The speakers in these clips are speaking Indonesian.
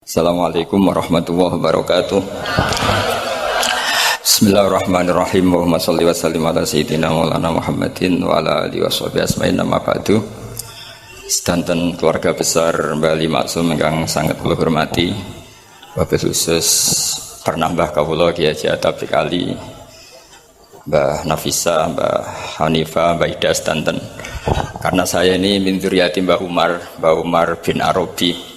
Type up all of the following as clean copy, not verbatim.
Assalamualaikum warahmatullahi wabarakatuh. Bismillahirrahmanirrahim. Allahumma shalli wa sallim ala sayyidina maulana Muhammadin wa ala alihi washabihi asma'in nama ba'du. Sedanten keluarga besar Mbah Maksum ingkang sangat kula hormati, wabil khusus pernah Mbah kawula Kiai Haji Atabik Ali, Mbah Nafisa, Mbah Hanifah, Mbah Ida sedanten. Karena saya ini min dzurriyyati Mbah Umar bin Arabi.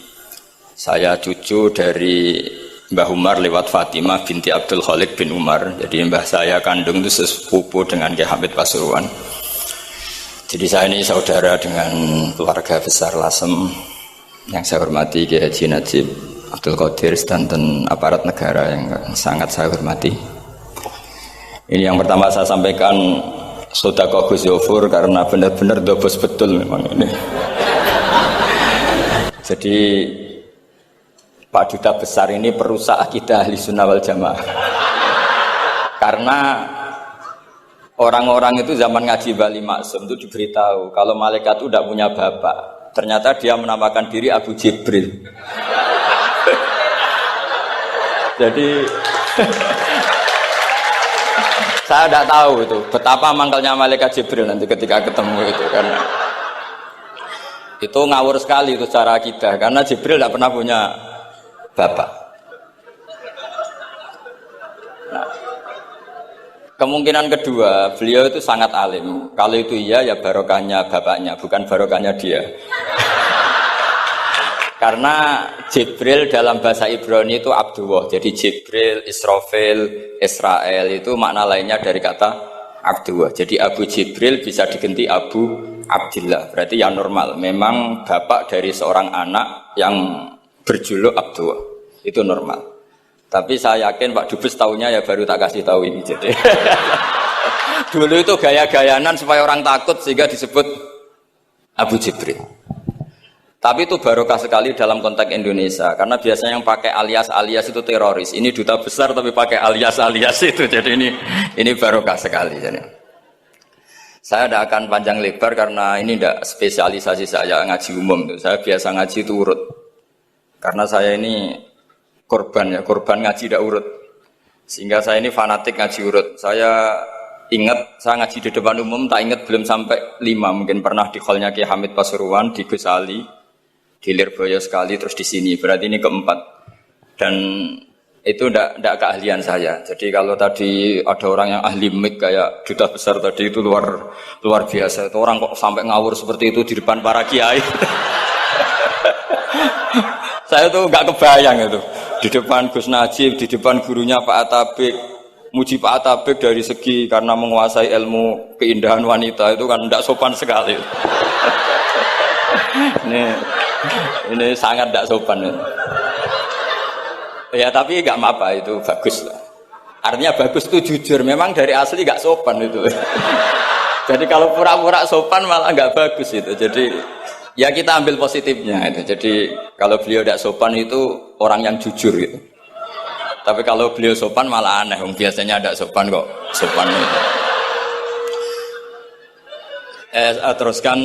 Saya cucu dari Mbah Umar lewat Fatimah binti Abdul Khalik bin Umar. Jadi mbah saya kandung itu sepupu dengan Kiai Hamid Pasuruan. Jadi saya ini saudara dengan keluarga besar Lasem yang saya hormati, Kiai Haji Najib Abdul Qadir sedanten aparat negara yang sangat saya hormati. Ini yang pertama saya sampaikan sedekah Gus Yofur karena benar-benar dobos betul memang ini. Jadi Pak Duta Besar ini perusak akidah Ahli Sunnah wal Jamaah. Karena orang-orang itu zaman ngaji Mbah Maksum itu diberitahu kalau malaikat itu tidak punya bapak. Ternyata dia menamakan diri Abu Jibril. Jadi saya tidak tahu itu betapa mangkalnya malaikat Jibril nanti ketika ketemu itu kan. Itu ngawur sekali itu cara akidah karena Jibril tidak pernah punya bapak. Nah, kemungkinan kedua, beliau itu sangat alim. Kalau itu iya, ya barokahnya bapaknya, bukan barokahnya dia. Karena Jibril dalam bahasa Ibrani itu Abdullah. Jadi Jibril, Israfil, Israel itu makna lainnya dari kata Abdullah. Jadi Abu Jibril bisa diganti Abu Abdillah. Berarti yang normal. Memang bapak dari seorang anak yang berjuluk Abdullah itu normal. Tapi saya yakin Pak Dubes tahunya ya baru tak kasih tahu ini. Jadi dulu itu gaya-gayanan supaya orang takut sehingga disebut Abu Jibril. Tapi itu barokah sekali dalam konteks Indonesia karena biasanya yang pakai alias-alias itu teroris. Ini duta besar tapi pakai alias-alias itu. Jadi ini barokah sekali. Jadi saya tidak akan panjang lebar karena ini tidak spesialisasi saya ngaji umum. Saya biasa ngaji itu urut. Karena saya ini korban ngaji tidak urut. Sehingga saya ini fanatik ngaji urut. Saya ingat, saya ngaji di depan umum, tak ingat belum sampai 5. Mungkin pernah di hallnya Kiai Hamid Pasuruan, di Gus Ali, di Lirboyo sekali, terus di sini. Berarti ini keempat. Dan itu tidak keahlian saya. Jadi kalau tadi ada orang yang ahli mic kayak Duta Besar tadi itu luar biasa. Itu orang kok sampai ngawur seperti itu di depan para kiai. Saya tuh nggak kebayang itu di depan Gus Najib, di depan gurunya Pak Atabik, muji Pak Atabik dari segi karena menguasai ilmu keindahan wanita itu kan tidak sopan sekali. ini sangat tidak sopan. Ya tapi nggak apa-apa itu bagus lah. Artinya bagus itu jujur. Memang dari asli nggak sopan itu. Jadi kalau pura-pura sopan malah nggak bagus itu. Jadi ya kita ambil positifnya itu. Jadi kalau beliau tidak sopan itu orang yang jujur gitu. Tapi kalau beliau sopan malah aneh. Biasanya tidak sopan kok sopan itu. Teruskan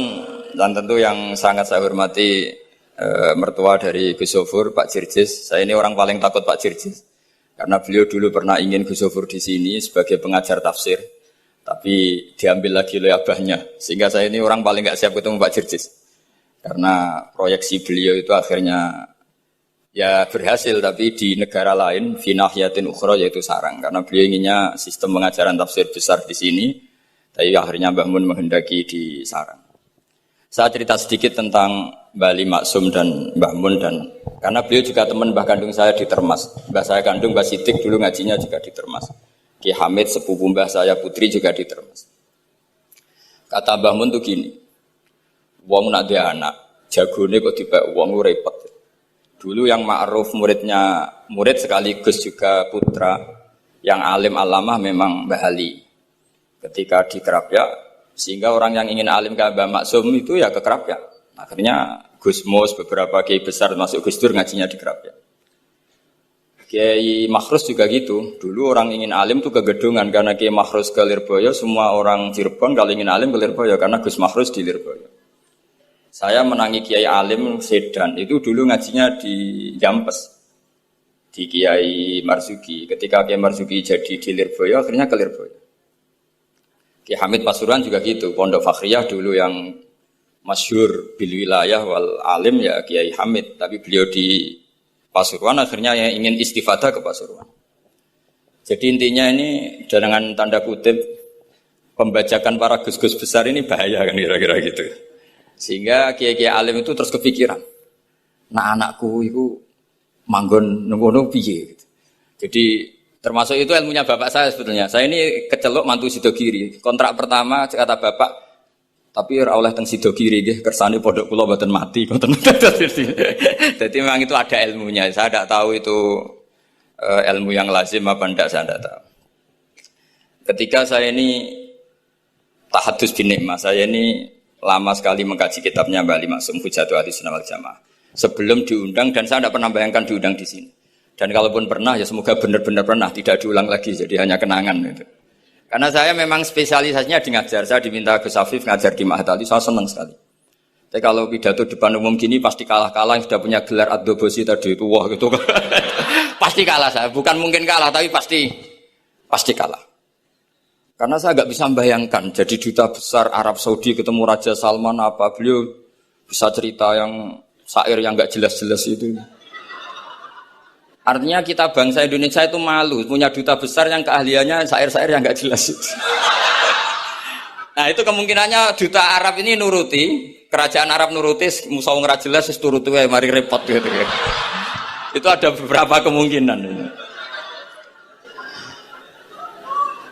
dan tentu yang sangat saya hormati mertua dari Gus Yofur, Pak Jirjis. Saya ini orang paling takut Pak Jirjis karena beliau dulu pernah ingin Gus Yofur di sini sebagai pengajar tafsir. Tapi diambil lagi oleh abahnya. Sehingga saya ini orang paling nggak siap ketemu Pak Jirjis. Karena proyeksi beliau itu akhirnya ya berhasil tapi di negara lain finahyatin ukhra yaitu sarang karena beliau inginnya sistem pengajaran tafsir besar di sini tapi akhirnya Mbah Mun menghendaki di sarang. Saya cerita sedikit tentang Mbah Maksum dan Mbah Mun dan karena beliau juga teman Mbah kandung saya di Termas. Mbah saya kandung Mbah Sidik dulu ngajinya juga di Termas. Ki Hamid sepupu Mbah saya putri juga di Termas. Kata Mbah Mun tuh gini. Wong nak dia anak, jagone kok dibak wong lu repot. Dulu yang ma'ruf murid sekaligus juga putra yang alim alamah memang Mbah Ali. Ketika di Kerapia, sehingga orang yang ingin alim kayak Mbah Maksum itu ya ke Kerapia. Akhirnya Gus Mus beberapa kiai besar masuk Gus Dur ngajinya di Kerapia. Kiai Makhrus juga gitu. Dulu orang ingin alim tuh ke Gedungan karena Kiai Makhrus ke Lirboyo, semua orang Cirebon kalau ingin alim ke Lirboyo karena Gus Makhrus di Lirboyo. Saya menangi Kiai Alim Sedan, itu dulu ngajinya di Jampes, di Kiai Marzuki. Ketika Kiai Marzuki jadi di Lirboyo, akhirnya ke Lirboyo. Kiai Hamid Pasuruan juga gitu, Pondok Fakhriyah dulu yang masyhur bil wilayah wal alim ya Kiai Hamid, tapi beliau di Pasuruan akhirnya yang ingin istifadah ke Pasuruan. Jadi intinya ini dengan tanda kutip pembajakan para gus-gus besar ini bahaya kan kira-kira gitu. Sehingga kiai-kiai alim itu terus kepikiran, nah anakku itu manggon nunggu piye gitu. Jadi termasuk itu ilmunya bapak saya sebetulnya. Saya ini kecelok mantu Sidogiri. Kontrak pertama kata bapak, tapi oleh teng Sidogiri nggih kersane pondok kula mboten mati ngoten. Jadi memang itu ada ilmunya. Saya tidak tahu itu ilmu yang lazim apa enggak, saya tidak tahu. Ketika saya ini tahadus bin nikmah, saya ini lama sekali mengkaji kitabnya Mbah Ali Maksum Hujatul Ahlussunnah wal Jamaah. Sebelum diundang dan saya tidak pernah bayangkan diundang di sini. Dan kalaupun pernah ya semoga benar-benar pernah, tidak diulang lagi, jadi hanya kenangan gitu. Karena saya memang spesialisasinya di ngajar. Saya diminta Gus Afif ngajar di Ma'had Ali, saya senang sekali. Tapi kalau pidato depan umum gini pasti kalah-kalah, yang sudah punya gelar Ad-Dobosi tadi itu wah gitu. Pasti kalah saya, bukan mungkin kalah tapi pasti kalah. Karena saya nggak bisa membayangkan jadi duta besar Arab Saudi ketemu Raja Salman apa, beliau bisa cerita yang syair yang nggak jelas-jelas itu. Artinya kita bangsa Indonesia itu malu punya duta besar yang keahliannya syair-syair yang nggak jelas itu. Nah itu kemungkinannya duta Arab ini nuruti, kerajaan Arab nuruti, musuh nggak jelas turuti mari repot gitu. Itu ada beberapa kemungkinan.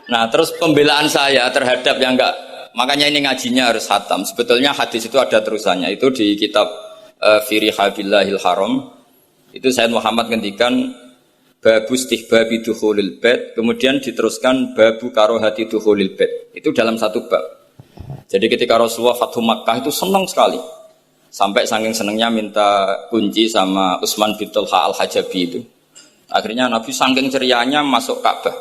Nah terus pembelaan saya terhadap yang enggak, makanya ini ngajinya harus khatam. Sebetulnya hadis itu ada terusannya, itu di kitab Fi Rihabillahil Haram. Itu Sayyid Muhammad ngendikan babu istihbabi dukhulil bait, kemudian diteruskan babu karohati dukhulil bait. Itu dalam satu bab. Jadi ketika Rasulullah Fathu Makkah itu senang sekali. Sampai saking senangnya minta kunci sama Utsman bin Talha Al-Hajabi itu. Akhirnya Nabi saking cerianya masuk Ka'bah.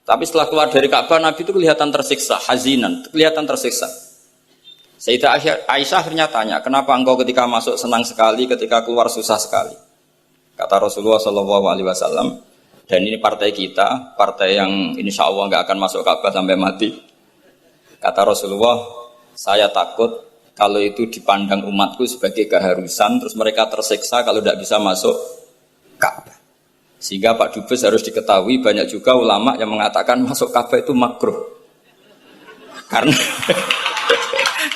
Tapi setelah keluar dari Ka'bah, Nabi itu kelihatan tersiksa, hazinan, kelihatan tersiksa. Sayyidah Aisyah akhirnya tanya, kenapa engkau ketika masuk senang sekali, ketika keluar susah sekali? Kata Rasulullah SAW, dan ini partai kita, partai yang insya Allah nggak akan masuk Ka'bah sampai mati. Kata Rasulullah, saya takut kalau itu dipandang umatku sebagai keharusan, terus mereka tersiksa kalau tidak bisa masuk Ka'bah. Sehingga Pak Dubes harus diketahui banyak juga ulama yang mengatakan masuk Ka'bah itu makruh.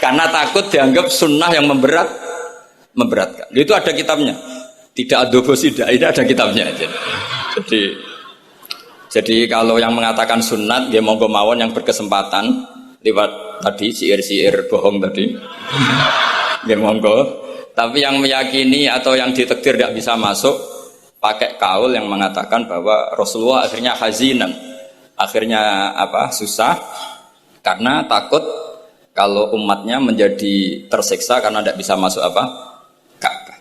Karena takut dianggap sunnah yang memberatkan. Itu ada kitabnya. Tidak adobosi, ini ada kitabnya. Jadi kalau yang mengatakan sunat, dia monggo mawon yang berkesempatan lewat tadi siir-siir bohong tadi. Dia monggo. Tapi yang meyakini atau yang ditakdir tidak bisa masuk, pakai kaul yang mengatakan bahwa Rasulullah akhirnya hazinan, akhirnya susah karena takut kalau umatnya menjadi tersiksa karena tidak bisa masuk Ka'bah.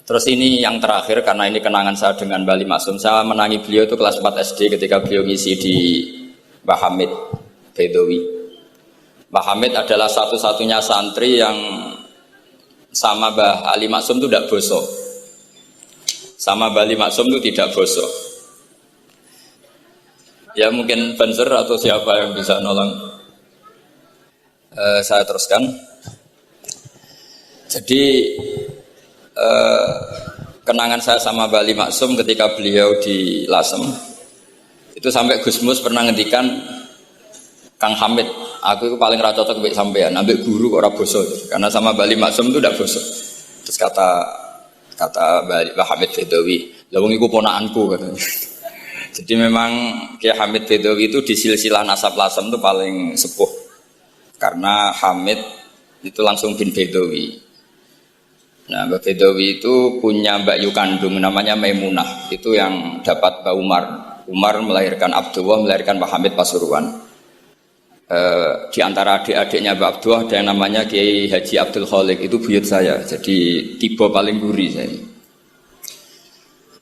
Terus ini yang terakhir karena ini kenangan saya dengan Mbah Ali Maksum. Saya menangi beliau itu kelas 4 SD ketika beliau ngisi di Mbah Hamid Bedowi. Mbah Hamid adalah satu-satunya santri yang sama Mbah Ali Maksum itu tidak bosok. Sama Mbah Ali Maksum itu tidak bosok. Ya mungkin Banser atau siapa yang bisa nolong. Saya teruskan. Jadi kenangan saya sama Mbah Ali Maksum ketika beliau di Lasem itu sampai Gus Mus pernah ngendikan, Kang Hamid, aku itu paling ra cocok mbek sampean, ambek guru kok ora bosok. Karena sama Mbah Ali Maksum itu ndak bosok. Terus kata Mbah Hamid Bedowi, lha wong iku ponakanku katanya. Jadi memang Kiai Hamid Bedowi itu di silsilah nasab Lasem itu paling sepuh. Karena Hamid itu langsung bin Bedowi. Nah, Mbak Bedowi itu punya Mbak Yu kandung namanya Maimunah. Itu yang dapat Mbak Umar. Umar melahirkan Abdullah, melahirkan Mbak Hamid Pasuruan. Di antara adik-adiknya Mbak Abdullah ada yang namanya Kiai Haji Abdul Khalik, itu buyut saya. Jadi tiba paling gurih saya.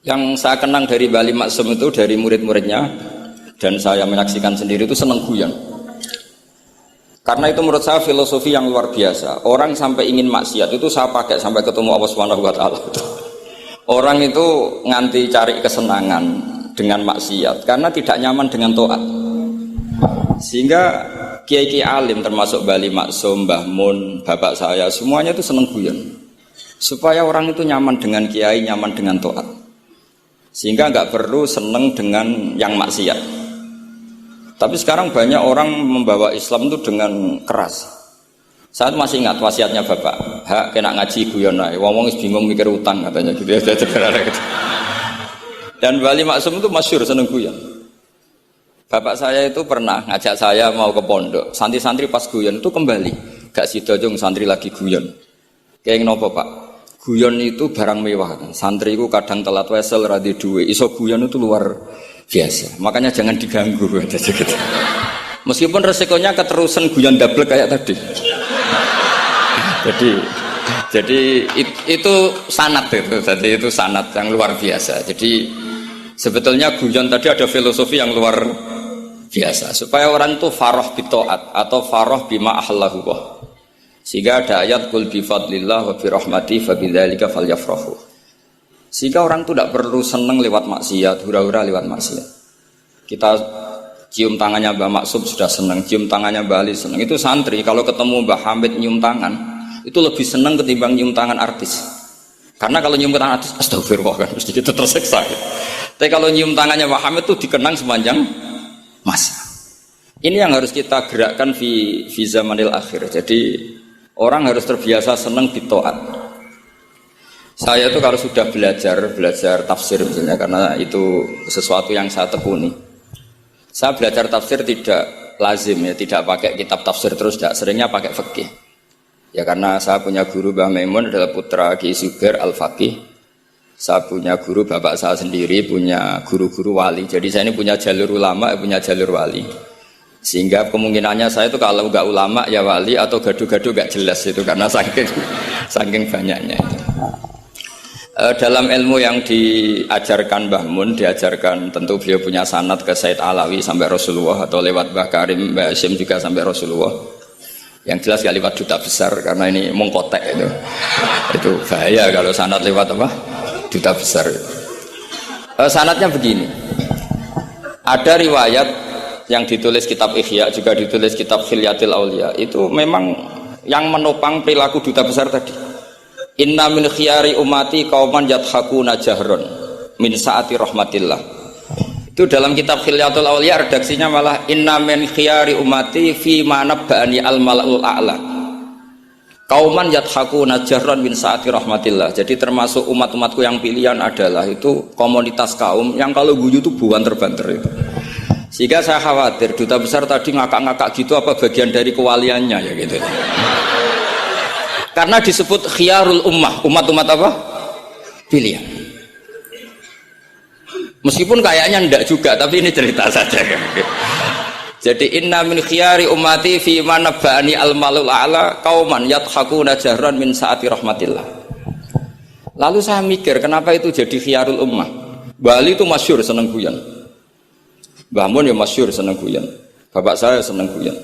Yang saya kenang dari Mbah Ali Maksum itu dari murid-muridnya dan saya menyaksikan sendiri itu seneng guyon. Karena itu menurut saya filosofi yang luar biasa. Orang sampai ingin maksiat itu saya pakai sampai ketemu Allah Subhanahu wa taala. Orang itu nganti cari kesenangan dengan maksiat karena tidak nyaman dengan taat. Sehingga kiai-kiai alim termasuk Bali Maksum, Mbah Mun, bapak saya semuanya itu seneng guyon. Supaya orang itu nyaman dengan kiai, nyaman dengan taat. Sehingga nggak perlu seneng dengan yang maksiat. Tapi sekarang banyak orang membawa Islam itu dengan keras. Saya masih ingat wasiatnya bapak, hak kena ngaji guyon ae. Wong bingung mikir utang katanya gitu ya. Dan Bali Maksum itu masyhur seneng guyon. Bapak saya itu pernah ngajak saya mau ke pondok. Santri-santri pas guyon itu kembali. Gak sida jong santri lagi guyon. Kayak ngopo Pak? Guyon itu barang mewah. Santri itu kadang telat wesel radhi duwe. Iso guyon itu luar biasa. Makanya jangan diganggu. Meskipun resikonya keterusan guyon double kayak tadi. Jadi itu sanad itu. Jadi itu sanad yang luar biasa. Jadi sebetulnya guyon tadi ada filosofi yang luar biasa. Supaya orang itu farah bitoat atau farah bima ahlahu. Sehingga ada ayat qul bi fadlillah wa bi rahmati fa bidzalika falyafrahu. Sehingga orang itu tidak perlu seneng lewat maksiat, hura-hura lewat maksiat. Kita cium tangannya Mbah Maksum sudah seneng, cium tangannya Mbah Ali seneng. Itu santri kalau ketemu Mbah Hamid nyium tangan, itu lebih seneng ketimbang nyium tangan artis. Karena kalau nyium tangan artis, astagfirullah kan mesti kita tersiksa. Tapi kalau nyium tangannya Mbah Hamid itu dikenang sepanjang masa. Ini yang harus kita gerakkan di zamanil akhir. Jadi orang harus terbiasa senang bitoat. Saya itu kalau sudah belajar tafsir misalnya, karena itu sesuatu yang saya tekuni. Saya belajar tafsir tidak lazim ya, tidak pakai kitab tafsir terus, tidak, seringnya pakai fikih. Ya karena saya punya guru Mbah Maimun adalah putra Ki Zubair Al-Faqih. Saya punya guru bapak saya sendiri, punya guru-guru wali. Jadi saya ini punya jalur ulama, punya jalur wali. Sehingga kemungkinannya saya itu kalau nggak ulama ya wali atau gaduh-gaduh nggak jelas itu karena saking banyaknya itu. Dalam ilmu yang diajarkan Mbah Mun, diajarkan tentu beliau punya sanad ke Said Alawi sampai Rasulullah atau lewat Mbah Karim, Mbah Hasyim juga sampai Rasulullah. Yang jelas gak lewat duta besar karena ini mengkotek itu. Itu bahaya kalau sanad lewat apa? Duta besar. Sanadnya begini. Ada riwayat yang ditulis kitab Ihya, juga ditulis kitab Khilyatil Aulia, itu memang yang menopang perilaku duta besar tadi. Inna min khiyari umati qauman yadhakuna jahron min saati rahmatillah. Itu dalam kitab Khilyatul Aulia redaksinya malah inna min khiyari umati fi ma nabba'ani al-mala'ul a'la. Qauman yadhakuna jahron min saati rahmatillah. Jadi termasuk umat-umatku yang pilihan adalah itu komunitas kaum yang kalau guyu itu buan terbanter itu. Sehingga saya khawatir duta besar tadi ngakak-ngakak gitu apa bagian dari kewaliannya ya gitu. Karena disebut khiyarul ummah, umat-umat apa? Pilihan. Meskipun kayaknya enggak juga, tapi ini cerita saja kan. Jadi inna min khiyari ummati fi man nabba'ani al-malul a'la qauman yadhakuna jahran min saati rahmatillah. Lalu saya mikir kenapa itu jadi khiyarul ummah? Bali itu masyhur seneng guyon. Mbah Mun ya masyhur seneng guyon. Bapak saya seneng guyon.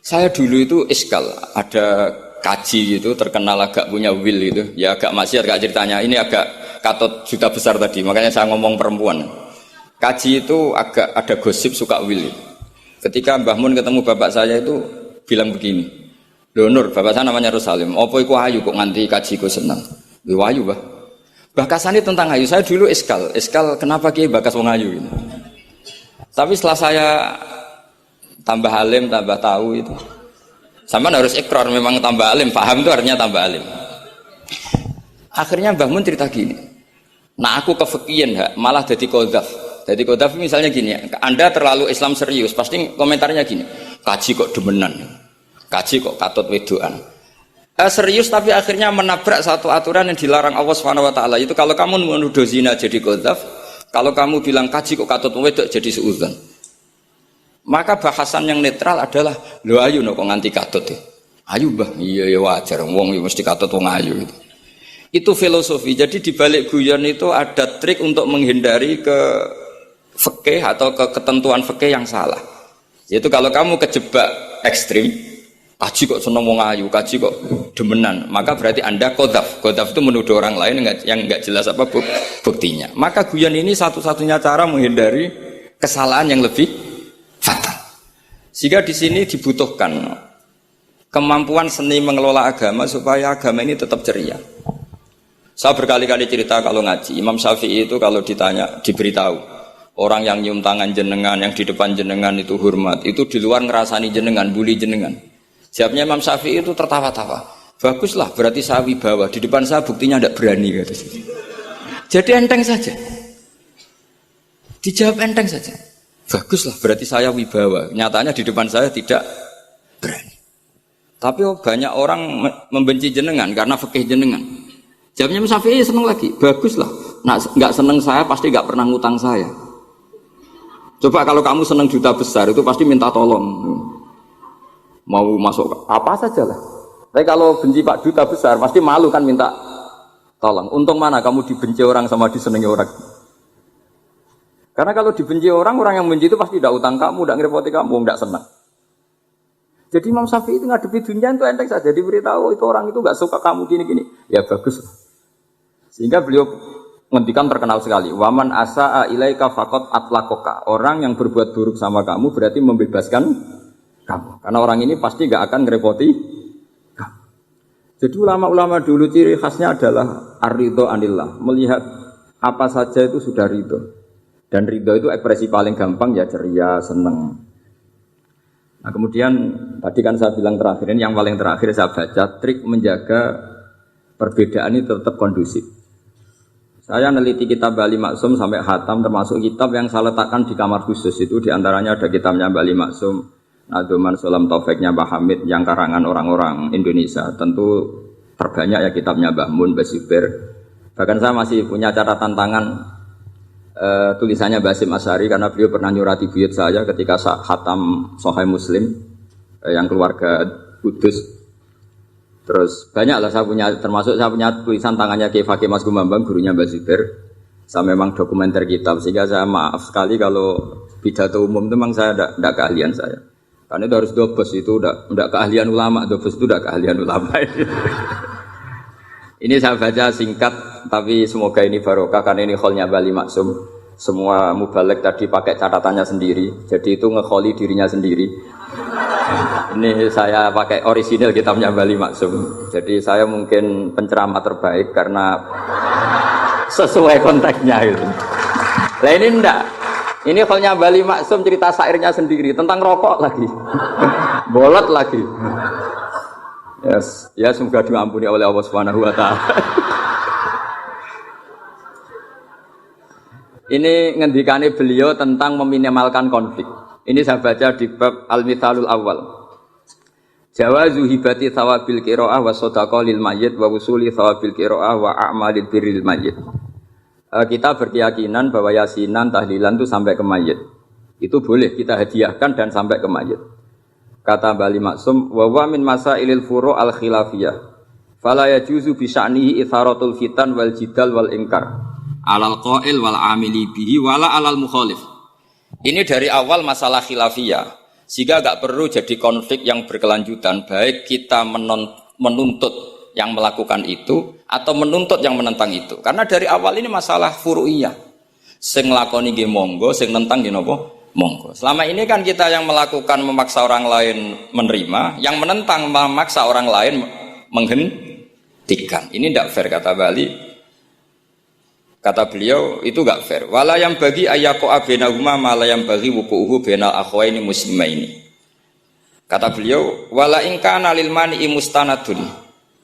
Saya dulu itu iskal, ada kaji gitu terkenal agak punya will itu. Ya agak maksiat agak ceritanya. Ini agak katut juta besar tadi. Makanya saya ngomong perempuan. Kaji itu agak ada gosip suka will. Ketika Mbah Mun ketemu bapak saya itu bilang begini. Lho Nur, bapak saya namanya Rosalim. Apa iku ayu kok nganti kaji ku seneng? Lho ayu, Mbah. Bahkasane tentang ayu. Saya dulu iskal. Iskal kenapa Ki bakas wong ayu ini? Tapi setelah saya tambah alim, tambah tahu itu. Sama harus ikrar memang tambah alim, paham itu artinya tambah alim. Akhirnya Mbah Mun cerita gini. Nah aku kefikian malah jadi qadzaf. Jadi qadzaf misalnya gini, Anda terlalu Islam serius, pasti komentarnya gini. Kaji kok demenan. Kaji kok katut wedoan. Serius tapi akhirnya menabrak satu aturan yang dilarang Allah Subhanahu wa taala. Itu kalau kamu menuduh zina jadi qadzaf, kalau kamu bilang kaji kok katut wedok jadi suudzon. Maka bahasan yang netral adalah lho ayu kok nganti katut ya. Ayu Mbah, iya ya wajar wong mesti katut wong ayu gitu. Itu filosofi. Jadi di balik guyon itu ada trik untuk menghindari ke fikih atau ke ketentuan fikih yang salah. Yaitu kalau kamu kejebak ekstrim, kaji kok seneng wong ayu, kaji kok demenan, maka berarti Anda qadzaf. Qadzaf itu menuduh orang lain yang enggak jelas apa buktinya. Maka guyon ini satu-satunya cara menghindari kesalahan yang lebih fatal. Sehingga di sini dibutuhkan kemampuan seni mengelola agama supaya agama ini tetap ceria. Saya berkali-kali cerita kalau ngaji, Imam Syafi'i itu kalau ditanya, diberitahu orang yang nyium tangan jenengan, yang di depan jenengan itu hormat, itu di luar ngerasani jenengan, bully jenengan. Siapnya Imam Syafi'i itu tertawa-tawa. Baguslah, berarti saya wibawa. Di depan saya buktinya tidak berani. Kata. Jadi enteng saja. Dijawab enteng saja. Baguslah, berarti saya wibawa. Nyatanya di depan saya tidak berani. Tapi banyak orang membenci jenengan karena fikih jenengan. Jawabnya Imam Syafi'i seneng lagi. Baguslah. Nah, nggak seneng saya pasti nggak pernah ngutang saya. Coba kalau kamu seneng juta besar itu pasti minta tolong. Mau masuk apa saja lah. Tapi kalau benci Pak Duta besar pasti malu kan minta tolong. Untung mana kamu dibenci orang sama disenangi orang. Karena kalau dibenci orang yang benci itu pasti tidak utang kamu, tidak ngerepoti kamu, tidak senang. Jadi Imam Syafi'i itu ngadepi dunia itu enteng saja. Diberitahu itu orang itu nggak suka kamu gini-gini. Ya bagus. Sehingga beliau ngendikan terkenal sekali. Waman asa'a ilaika faqad atlaqaka. Orang yang berbuat buruk sama kamu berarti membebaskan kamu. Karena orang ini pasti nggak akan ngerepoti kamu. Jadi ulama-ulama dulu ciri khasnya adalah ar-ridho anillah. Melihat apa saja itu sudah ridho. Dan ridho itu ekspresi paling gampang ya ceria, seneng. Nah kemudian tadi kan saya bilang terakhir ini yang paling terakhir saya baca trik menjaga perbedaan ini tetap kondusif. Saya neliti kitab Bali Maksum sampai khatam termasuk kitab yang saya letakkan di kamar khusus itu diantaranya ada kitabnya Bali Maksum, Nadoman Sulam Taufiknya Mbah Hamid yang karangan orang-orang Indonesia. Tentu terbanyak ya kitabnya Mbah Mun, Mbah Zubair. Bahkan saya masih punya catatan tangan tulisannya Basim Asy'ari karena beliau pernah nyurati buyut saya ketika khatam Sahih Muslim yang keluarga Kudus. Terus banyak lah saya punya, termasuk saya punya tulisan tangannya Kiai Fakih Mas Gumambang, gurunya Mbah Zubair. Saya memang dokumenter kitab, sehingga saya maaf sekali kalau pidato umum itu memang saya tidak keahlian saya. Karena itu harus dobes, itu tidak keahlian ulama, dobes itu tidak keahlian ulama. Ini saya baca singkat, tapi semoga ini barokah karena ini kholnya Bali Maksum. Semua mubalek tadi pakai catatannya sendiri, jadi itu ngekholi dirinya sendiri. Ini saya pakai orisinil kitabnya Bali Maksum. Jadi saya mungkin penceramah terbaik karena sesuai konteksnya itu. Nah ini enggak. Ini kholnya Bali Maksum cerita syairnya sendiri tentang rokok lagi. Bolot lagi. Yes. Ya semoga diampuni oleh Allah Subhanahu wa taala. Ini ngendikane beliau tentang meminimalkan konflik. Ini saya baca di bab Al-Mithalul Awal. Jawazu hibati thawabil qiraah wa shadaqah lil mayyit wa wusuli thawabil qiraah wa a'malil birril mayyit. Kita berkeyakinan bahwa yasinan, tahlilan itu sampai ke mayit. Itu boleh kita hadiahkan dan sampai ke mayit. Kata Bali Maksum, wa wa min masailil furu' al khilafiyah. Fala yajuzu bi sya'nihi itharatul fitan wal jidal wal ingkar. Alal qail wal amili bihi wala alal mukhalif. Ini dari awal masalah khilafiyah. Sehingga enggak perlu jadi konflik yang berkelanjutan, baik kita menuntut yang melakukan itu atau menuntut yang menentang itu. Karena dari awal ini masalah furu'iyah. Sing nglakoni nggih monggo, sing nentang nggih napa? Monggo. Selama ini kan kita yang melakukan memaksa orang lain menerima, yang menentang memaksa orang lain menghentikan. Ini tidak fair kata Bali. Kata beliau itu enggak fair. Wala yang bagi ayaqa bainahuma ma la yang bagi wuquhu bainal akhwaini muslimaini. Kata beliau, wala in kana lil mani'i mustanadun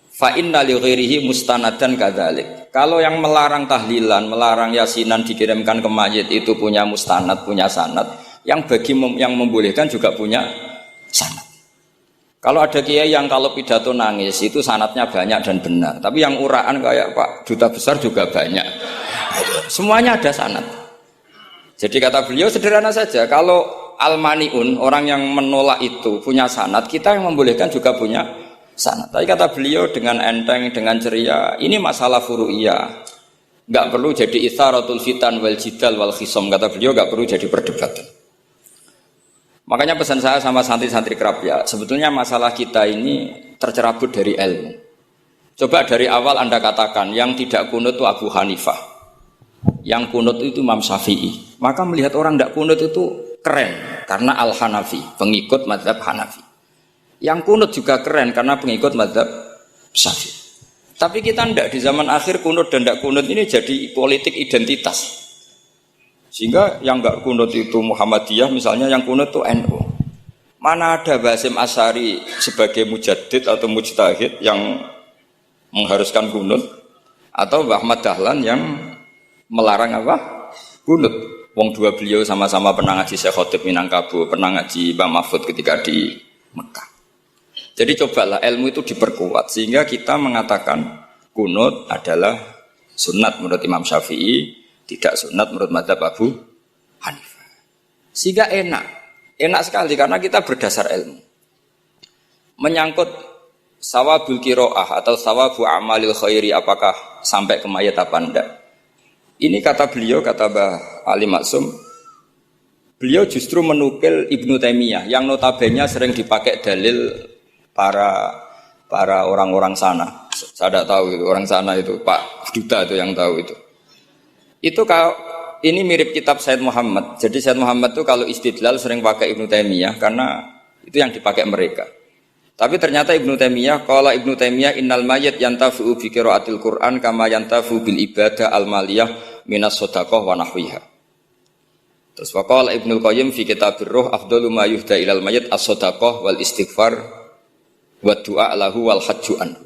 fa inna li ghairihi mustanadan kadzalik. Kalau yang melarang tahlilan, melarang yasinan dikirimkan ke mayit itu punya mustanad, punya sanad. Yang bagi yang membolehkan juga punya sanad. Kalau ada kiai yang kalau pidato nangis itu sanadnya banyak dan benar. Tapi yang uraan kayak Pak Duta Besar juga banyak. Semuanya ada sanad. Jadi kata beliau sederhana saja. Kalau al-mani'un, orang yang menolak itu punya sanad, kita yang membolehkan juga punya sanad. Tapi kata beliau dengan enteng, dengan ceria, ini masalah furu'iyah. Enggak perlu jadi itsaratul fitan wal jidal wal khisam. Kata beliau enggak perlu jadi perdebatan. Makanya pesan saya sama santri-santri kerap ya, sebetulnya masalah kita ini tercerabut dari ilmu. Coba dari awal Anda katakan yang tidak kunut itu Abu Hanifah, yang kunut itu Imam Syafi'i. Maka melihat orang tidak kunut itu keren karena Al-Hanafi, pengikut mazhab Hanafi. Yang kunut juga keren karena pengikut mazhab Syafi'i. Tapi kita tidak, di zaman akhir kunut dan tidak kunut ini jadi politik identitas. Sehingga yang enggak kunut itu Muhammadiyah misalnya, yang kunut itu NU. Mana ada Basim Asy'ari sebagai mujaddid atau mujtahid yang mengharuskan kunut, atau Mbah Ahmad Dahlan yang melarang apa? Kunut. Wong dua beliau sama-sama pernah ngaji Syekh Khotib Minangkabau, pernah ngaji Mbah Mahfud ketika di Mekah. Jadi cobalah ilmu itu diperkuat sehingga kita mengatakan kunut adalah sunat menurut Imam Syafi'i, tidak sunat menurut mazhab Abu Hanifah. Sehingga enak sekali karena kita berdasar ilmu. Menyangkut sawabul qiraah atau sawabu amalil khairi, apakah sampai ke mayat apa enggak? Ini kata beliau, kata Mbah Ali Maksum, beliau justru menukil Ibnu Taimiyah yang notabene sering dipakai dalil para orang-orang sana. Saya tidak tahu itu orang sana itu Pak Duta itu yang tahu itu. Itu kalau ini mirip kitab Said Muhammad. Jadi Said Muhammad itu kalau istidlal sering pakai Ibnu Taimiyah karena itu yang dipakai mereka. Tapi ternyata Ibnu Taimiyah, qala Ibnu Taimiyah innal mayyit yantafi'u bi qiraatil Qur'an kama yantafi'u bil ibadah al maliyah minas shadaqah wa nahwiha. Terus waqala Ibnu Qayyim fi kitabir ruh afdalu ma yuhda ilal mayyit as-shadaqah wal istighfar wa du'a lahu wal hajju anhu.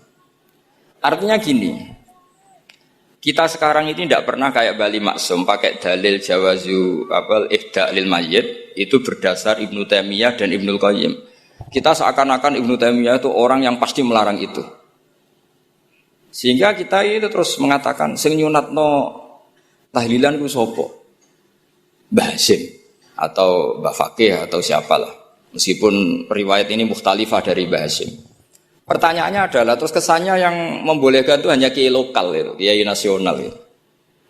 Artinya gini, kita sekarang ini tidak pernah kayak Bali Maksum pakai dalil jawazu ihda lil mayyit itu berdasar Ibnu Taimiyah dan Ibnu Qayyim. Kita seakan-akan Ibnu Taimiyah itu orang yang pasti melarang itu. Sehingga kita itu terus mengatakan sing nyunatno tahlilan ku sapa? Mbah Hasyim atau Mbah Fakih atau siapalah. Meskipun riwayat ini mukhtalifah dari Mbah Hasyim. Pertanyaannya adalah terus kesannya yang membolehkan itu hanya kiai lokal itu, kiai nasional itu.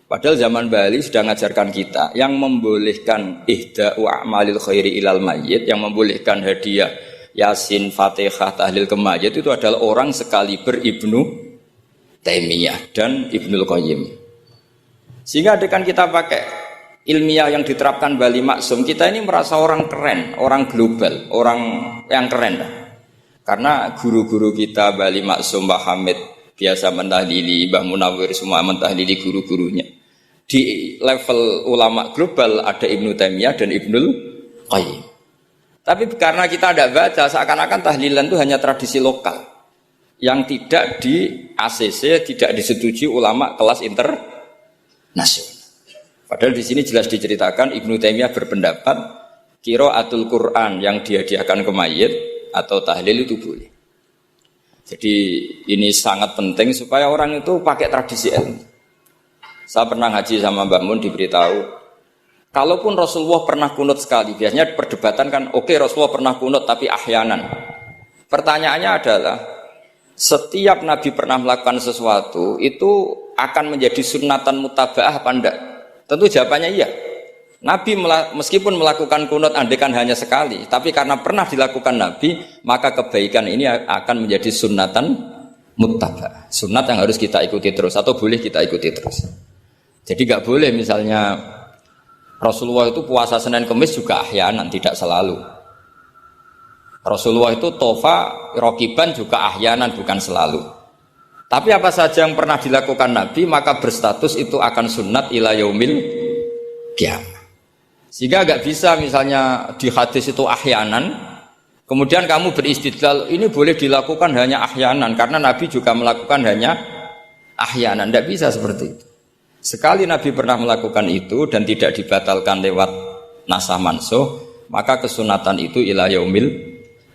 Padahal zaman Bali sudah mengajarkan kita yang membolehkan ihda'u a'malil khairi ilal mayyit, yang membolehkan hadiah Yasin, Fatihah, tahlil ke mayyit itu adalah orang sekaliber Ibnu Taimiyah dan Ibnul Qayyim. Sehingga dengan kita pakai ilmiah yang diterapkan Bali Maksum, kita ini merasa orang keren, orang global, orang yang keren. Karena guru-guru kita Bali Maksum, Mbah Hamid biasa mentahlili, Mbah Munawir semua mentahlili guru-gurunya. Di level ulama global ada Ibnu Taimiyah dan Ibnul Qayyim. Tapi karena kita tidak baca, seakan-akan tahlilan itu hanya tradisi lokal yang tidak di ACC, tidak disetujui ulama kelas internasional. Padahal di sini jelas diceritakan Ibnu Taimiyah berpendapat qiraatul Quran yang dihadiahkan ke mayit atau tahlil itu boleh. Jadi ini sangat penting supaya orang itu pakai tradisi ilmu. Saya pernah ngaji sama Mbak Mun diberitahu, kalaupun Rasulullah pernah kunut sekali, biasanya perdebatan kan, oke, Rasulullah pernah kunut tapi ahyanan. Pertanyaannya adalah, setiap Nabi pernah melakukan sesuatu itu akan menjadi sunnatan mutaba'ah apa enggak? Tentu jawabannya iya. Nabi meskipun melakukan kunut andekan hanya sekali, tapi karena pernah dilakukan Nabi, maka kebaikan ini akan menjadi sunnatan mutaba'ah. Sunnat yang harus kita ikuti terus atau boleh kita ikuti terus. Jadi nggak boleh misalnya Rasulullah itu puasa Senin Kemis juga ahyanan, tidak selalu. Rasulullah itu tofa rokiban juga ahyanan, bukan selalu. Tapi apa saja yang pernah dilakukan Nabi maka berstatus itu akan sunnat ila yaumil qiyamah. Sehingga nggak bisa misalnya di hadis itu ahyanan, kemudian kamu beristidlal ini boleh dilakukan hanya ahyanan karena Nabi juga melakukan hanya ahyanan. Tidak bisa seperti itu. Sekali Nabi pernah melakukan itu dan tidak dibatalkan lewat nasah mansuh, maka kesunatan itu ila yaumil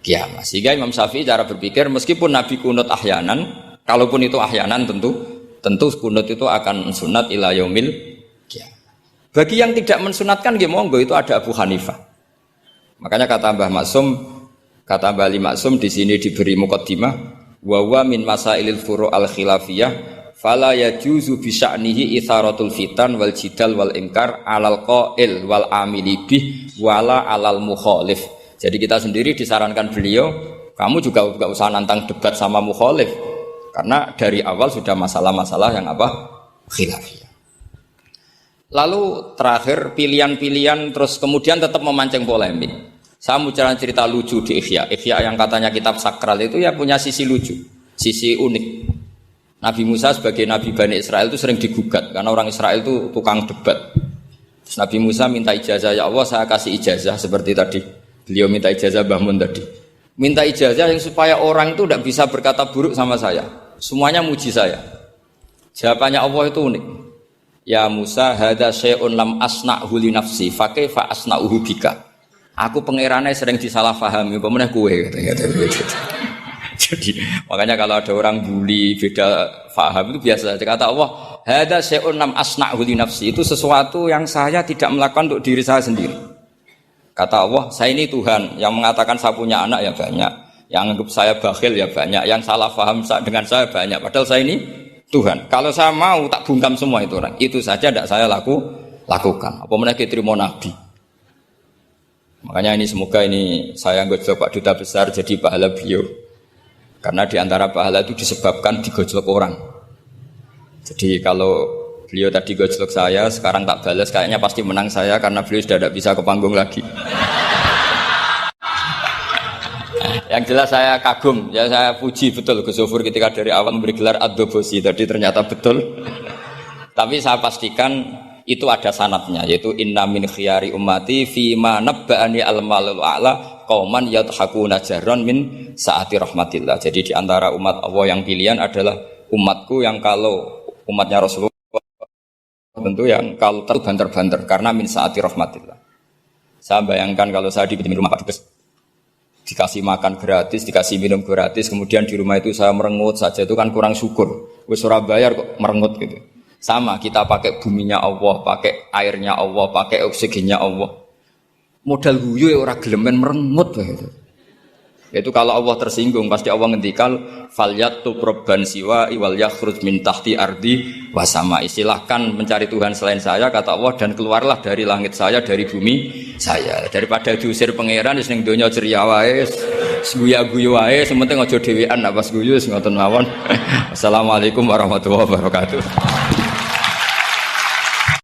qiyamah. Sehingga Imam Syafi'i cara berpikir meskipun Nabi kunut ahyanan, kalaupun itu ahyanan tentu kunut itu akan sunat ila yaumil qiyamah. Bagi yang tidak mensunatkan nggih monggo, itu ada Abu Hanifah. Makanya kata Mbah Maksum, kata Mbah Ali Maksum di sini diberi muqaddimah, wa wa min masailil furu' al khilafiyah fala yajuzu bi sya'nihi itharatul fitan wal jidal wal inkar alal qail wal amili bih wala alal mukhalif Jadi kita sendiri disarankan beliau, kamu juga gak usah nantang debat sama mukhalif, karena dari awal sudah masalah-masalah yang apa? Khilafiyah. Lalu terakhir pilihan-pilihan terus kemudian tetap memancing polemik. Saya mau cerita lucu di Ihya. Ihya yang katanya kitab sakral itu ya punya sisi lucu, sisi unik. Nabi Musa sebagai Nabi Bani Israel itu sering digugat karena orang Israel itu tukang debat. Terus Nabi Musa minta ijazah, ya Allah saya kasih ijazah seperti tadi. Beliau minta ijazah Mbah Mun tadi. Minta ijazah yang supaya orang itu tidak bisa berkata buruk sama saya. Semuanya muji saya. Jawabannya Allah itu unik. Ya Musa, hadza syai'un lam asna'hu li nafsi, fa kaifa asna'uhu bika. Aku pangerane sering disalahpahami, apa meneh kowe kata-kata. Jadi, makanya kalau ada orang bully beda paham itu biasa saja. Kata Allah, hadza syai'un lam asna'hu li nafsi, itu sesuatu yang saya tidak melakukan untuk diri saya sendiri. Kata Allah, saya ini Tuhan, yang mengatakan saya punya anak ya banyak, yang anggap saya bakhil ya banyak, yang salah paham dengan saya banyak, padahal saya ini Tuhan. Kalau saya mau tak bungkam semua itu orang. Itu saja tidak saya lakukan. Apa menaiki terima Nabi. Makanya ini semoga ini saya gojlok Pak Duta Besar jadi pahala beliau. Karena diantara pahala itu disebabkan digojlok orang. Jadi kalau beliau tadi gojlok saya, sekarang tak balas kayaknya pasti menang saya karena beliau sudah tidak bisa ke panggung lagi. Yang jelas saya kagum, ya saya puji betul Gus Zofur ketika dari awal memberi gelar Ad-Dobosi tadi ternyata betul. Tapi saya pastikan itu ada sanadnya, yaitu inna min khiyari ummati fima nabba'ani al-malul a'la qauman yadhakuna jarran min saati rahmatillah. Jadi di antara umat Allah yang pilihan adalah umatku yang kalau umatnya Rasulullah tentu yang kalau banter-banter karena min saati rahmatillah. Saya bayangkan kalau saya di rumah Pak Dubes dikasih makan gratis, dikasih minum gratis, kemudian di rumah itu saya merengut saja, itu kan kurang syukur. Wis ora bayar kok merengut gitu. Sama kita pakai buminya Allah, pakai airnya Allah, pakai oksigennya Allah. Modal guyu ya ora gelemen merengut gitu. Itu kalau Allah tersinggung pasti Allah ngendikan falyatu robban siwa wal yakhruj min tahti ardi wasama. Silahkan mencari Tuhan selain saya kata Allah dan keluarlah dari langit saya, dari bumi saya. Daripada diusir pangeran wis ning donya ceria wae, guyu-guyu wae, sementing aja dhewean apa guyu wis ngoten mawon. Assalamualaikum warahmatullahi wabarakatuh.